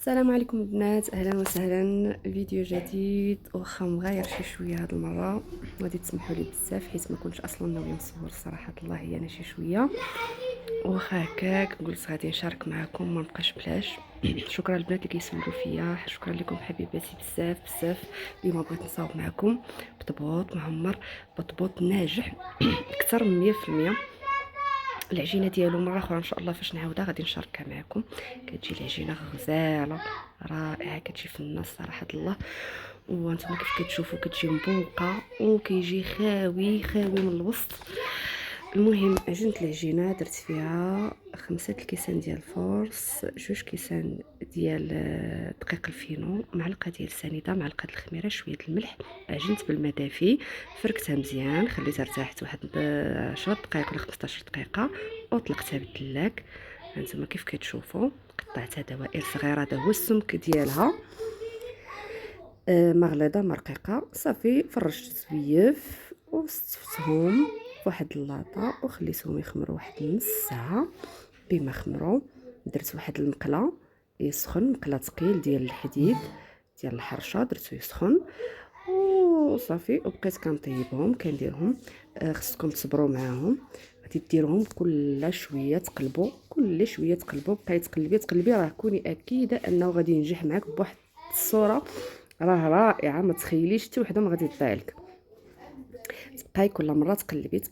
السلام عليكم البنات، اهلا وسهلا. فيديو جديد واخا مغاير شي شويه هاد المره، غادي تسمحوا لي بزاف حيت ما كنتش اصلا ناويه نصور صراحه الله. هي انا شي شويه واخا هكاك قلت غادي نشارك معكم ما نبقاش بلاش. شكرا البنات اللي كيسولوا فيا، شكرا لكم حبيباتي بزاف بزاف. اليوم بغيت نصاوب معكم بطبوط معمر، بطبوط ناجح اكثر من 100%. العجينه ديالو مره اخرى ان شاء الله فاش نعاودها غادي نشاركها معكم. كتجي العجينه غزاله رائعه، كتجي في النص صراحه الله. وانتم كيف كتشوفوا كتجي مبوقه وكيجي خاوي خاوي من الوسط. المهم عجينه العجينه درت فيها 5 الكيسان ديال الفورس، 2 كيسان ديال دقيق الفينو، معلقه ديال السنيده، معلقه الخميره، شويه الملح. عجنت بالماء دافي، فركتها مزيان، خليتها ارتاحت واحد 10 دقائق ولا 15 دقيقه وطلقتها بالدلاك. هانتوما كيف كتشوفوا قطعتها دوائر صغيره، هذا هو السمك ديالها. مغليظه مرقيقه صافي. فرشت الزويف وستفتهم فواحد اللاطه وخليتهم يخمروا واحد نص ساعه. بما خمروا درت واحد المقله يسخن، مقله ثقيل ديال الحديد ديال الحرشه درتو يسخن وصافي. وبقيت كنطيبهم كنديرهم. خصكم تصبروا معاهم، غادي ديروهم كل شويه تقلبوا، كل شويه تقلبوا، بقاي تقلبي راه كوني اكيده انه غادي ينجح معك بواحد الصوره راه رائعه. ما تخيليش حتى وحده ما غادي تضيع لك. تبقاي كل مره تقلبي.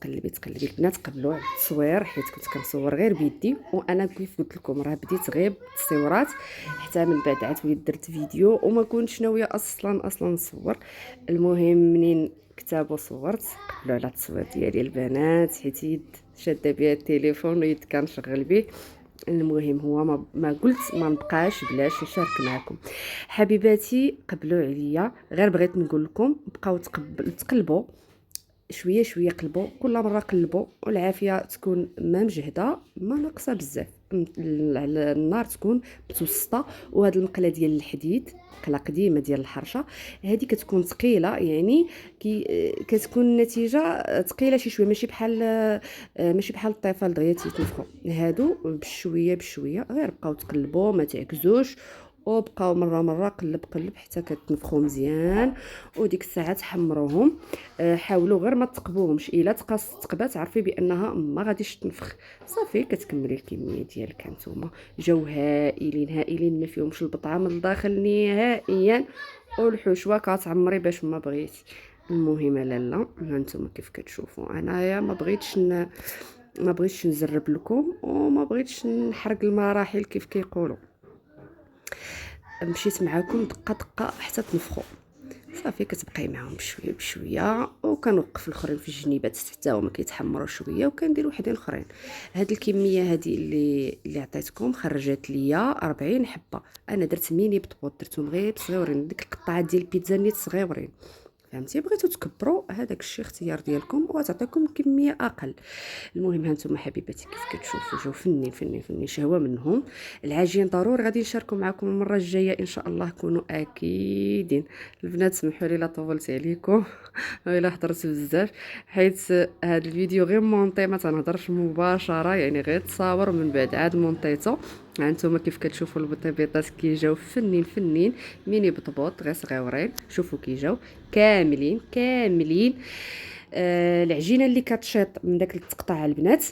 البنات قبلوا على التصوير حيت كنت كنصور غير بيدي، وانا كيف قلت لكم راه بديت غير بالتصويرات حتى من بعد عاد وليت درت فيديو وما كنتش ناويه اصلا نصور. المهم منين كتابو صورت قبلوا على التصوير ديالي البنات، حيت يد شاده بها التليفون ويد كنشغل به. المهم هو ما قلت ما نبقاش بلاش نشارك معكم حبيباتي. قبلوا عليا، غير بغيت نقول لكم بقاو تقلبوا شويه شويه، قلبوا كل مره قلبوا، والعافيه تكون ما مجهده ما ناقصه بزاف. على النار تكون متوسطه. وهاد المقله ديال الحديد، مقله قديمه ديال الحرشه، هذه كتكون ثقيله يعني كتكون النتيجه ثقيله شي شويه، ماشي بحال الطيفال دغيا تيتنفخوا. هادو بشويه بشويه غير بقاو تقلبوا ما تعكزوش، وبقاو مره قلب حتى كتنفخوا مزيان. وديك الساعه تحمروهم. حاولوا غير ما تقبوهمش، الا تقبات عرفي بانها ما غاديش تنفخ. صافي كتكملي الكميه ديالك. هانتوما جاو هائلين ما فيهمش البطعه من الداخل نهائيا، والحشوه كتعمري باش ما بغيتي. المهم لالا هانتوما كيف كتشوفوا انايا ما بغيتش نزرب لكم وما بغيتش نحرق المراحل كيف كيقولوا. مشيت معاكم دقه دقه حتى تنفخوا. صافي كتبقاي معاهم بشويه بشويه، وكنوقف الاخرين في الجنيبات حتى هما كيتحمروا شويه، وكندير وحدين اخرين. هاد الكميه هادي اللي عطيتكم خرجت ليا 40 حبه. انا درت ميني بطبوط، درتهم غير صغيورين، ديك القطعات ديال البيتزا نيت صغيورين. فهمتي؟ بغيتو تكبروا هذاك الشيء اختيار ديالكم وتعطيكم كميه اقل. المهم هانتوما حبيباتي كيف كتشوفوا جاو فنين شهوه منهم. العجين ضروري غادي نشاركو معكم المره الجايه ان شاء الله، كونوا اكيدين. البنات سمحوا لي لا طولت عليكم ولا هضرت بزاف، حيت هذا الفيديو غير مونطي، ما تنهضرش مباشره يعني غير تصاور ومن بعد عاد مونطيتو. هانتوما كيف كتشوفوا البطيبيطات كيجاو فنين ميني بطبوط غير صغيورين. شوفوا كيجاو كاملين. العجينه اللي كتشيط من داك التقطاع البنات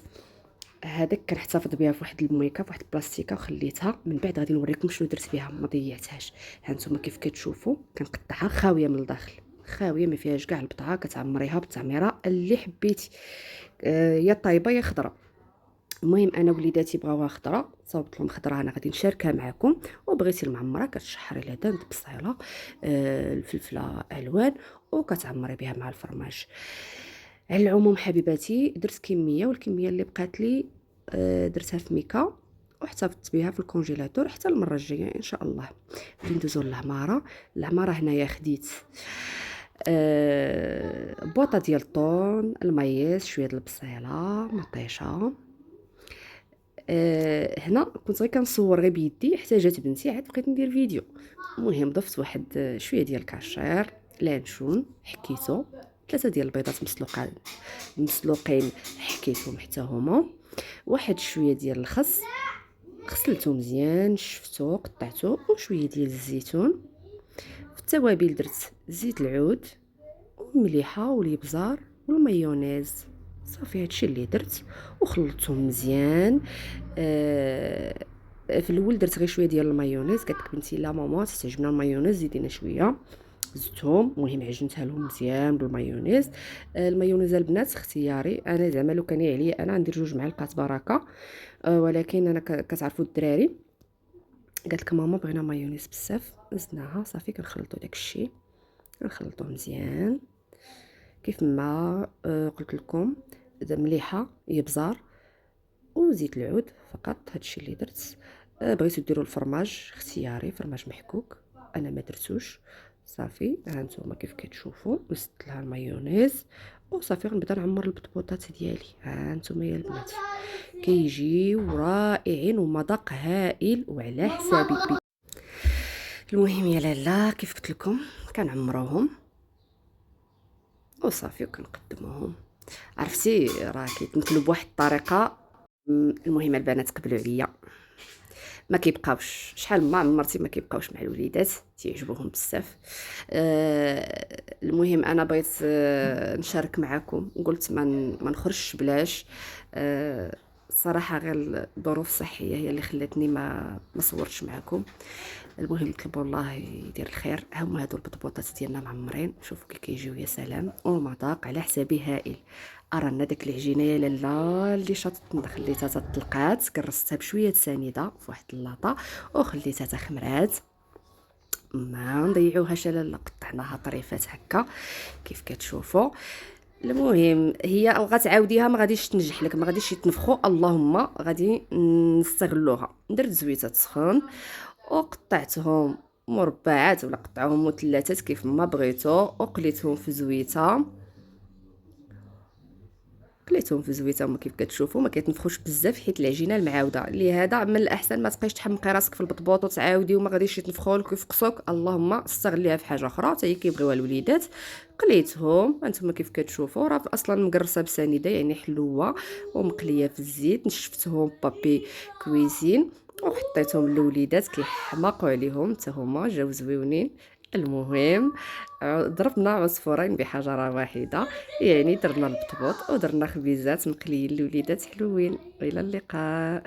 هذاك كنحتفظ بها في واحد المويكا، في واحد البلاستيكه، وخليتها. من بعد غادي نوريكم شنو درت بها، ما ضيعتهاش. هانتوما كيف كتشوفوا كنقطعها خاويه من الداخل، خاويه ما فيهاش كاع البطعه. كتعمريها بالتعميره اللي حبيتي، يا طايبه يا خضره. المهم انا وليداتي بغاوها خضره، صوبت لهم خضره، انا غادي نشاركها معكم. وبغيتي المعمره كتشحري لها دند بصيله، الفلفله الوان، وكتعمري بها مع الفرماج. على العموم حبيباتي درت كميه، والكميه اللي بقات لي درتها في ميكا واحتفظت بها في الكونجيلاتور حتى المره الجايه ان شاء الله. غادي ندوزو للعماره. هنايا خديت بوطه ديال الطون، المايس، شويه د البصيله مطيشه. هنا كنت غير كنصور غير بيدي حتى جات بنتي عاد بقيت ندير فيديو. المهم ضفت واحد شويه ديال الكاشير، لانشون حكيتو، 3 ديال البيضات مسلوقين حكيتهم حتى هما، واحد شويه ديال الخس، غسلته مزيان، شفتو، قطعته، وشويه ديال الزيتون. في التوابل درت زيت العود والمليحه والابزار والمايونيز. صافي هادشي اللي درت وخلطتهم مزيان. في الاول درت غير شويه ديال المايونيز، قالت لك بنتي لا ماما تستعجبنا المايونيز زيدينا شويه، زدتهم. المهم عجنتها لهم مزيان بالمايونيز. المايونيز البنات اختياري، انا زعما لو كان عليا انا ندير 2 معالق بركه. ولكن انا كتعرفوا الدراري قالت لك ماما بغينا مايونيز بزاف، زدناها. صافي كنخلطوا داكشي، كنخلطوه مزيان كيف ما قلت لكم. مليحه يبزار وزيت العود فقط، هادشي اللي درت. بغيتو ديروا الفرماج اختياري، فرماج محكوك، انا ما درتوش. صافي ها نتوما كيف كتشوفوا، نزدت لها المايونيز وصافي غنبدا نعمر البطبوطات ديالي. ها نتوما يا البنات كيجيو رائعين ومذاق هائل وعلى حسابي. المهم يا لاله كيف قلت لكم كنعمروهم وصافي وكنقدموهم. عرفتي راه كيتمثلوا بواحد الطريقه. المهم البنات قبلوا عليا، ما كيبقاوش شحال ما عمرتي ما كيبقاوش مع الوليدات، تيعجبوهم بزاف. المهم انا بغيت نشارك معكم، قلت ما نخرجش بلاش. صراحه غير الظروف الصحيه هي اللي خلاتني ما صورتش معكم. المهم نطلبوا الله يدير الخير. هما هادو البطبوطات ديالنا معمرين، شوفوا كي كيجيو يا سلام، والمذاق على حسابي هائل. ارانا داك العجينه يا لاله اللي شاطت خليتها تطلقات، كرستها بشويه سنيده في واحد اللاطه وخليتها تخمرات. ما نضيعوهاش لاله، قطعناها طريفات هكا كيف كتشوفوا. المهم هي غتعاوديها ما غاديش تنجح لك، ما غاديش يتنفخوا، اللهم غادي نستغلوها. درت زويته تسخن وقطعتهم مربعات ولا قطعوهم مثلثات كيف ما بغيتو، وقليتهم في زويته. قليتهم في زويته هما كيف كتشوفوا، ما كيتنفخوش بزاف حيت العجينه المعاوده. لهذا من الاحسن ما تبقايش تحمقي راسك في البطبوط وتعاودي وما غاديش يتنفخوا لك ويفقسوك، اللهم استغليها في حاجه اخرى حتى هي كيبغيوها الوليدات. قليتهم هانتوما كيف كتشوفوا، راه اصلا مقرصه بسنيده يعني حلوه ومقليه في الزيت. نشفتهم بابي كويزين وحطيتهم للوليدات كيحماقوا عليهم حتى هما جاو زويونين. المهم ضربنا عصفورين بحجره واحده، يعني درنا البطبوط ودرنا خبيزات مقليين للوليدات حلوين. والى اللقاء.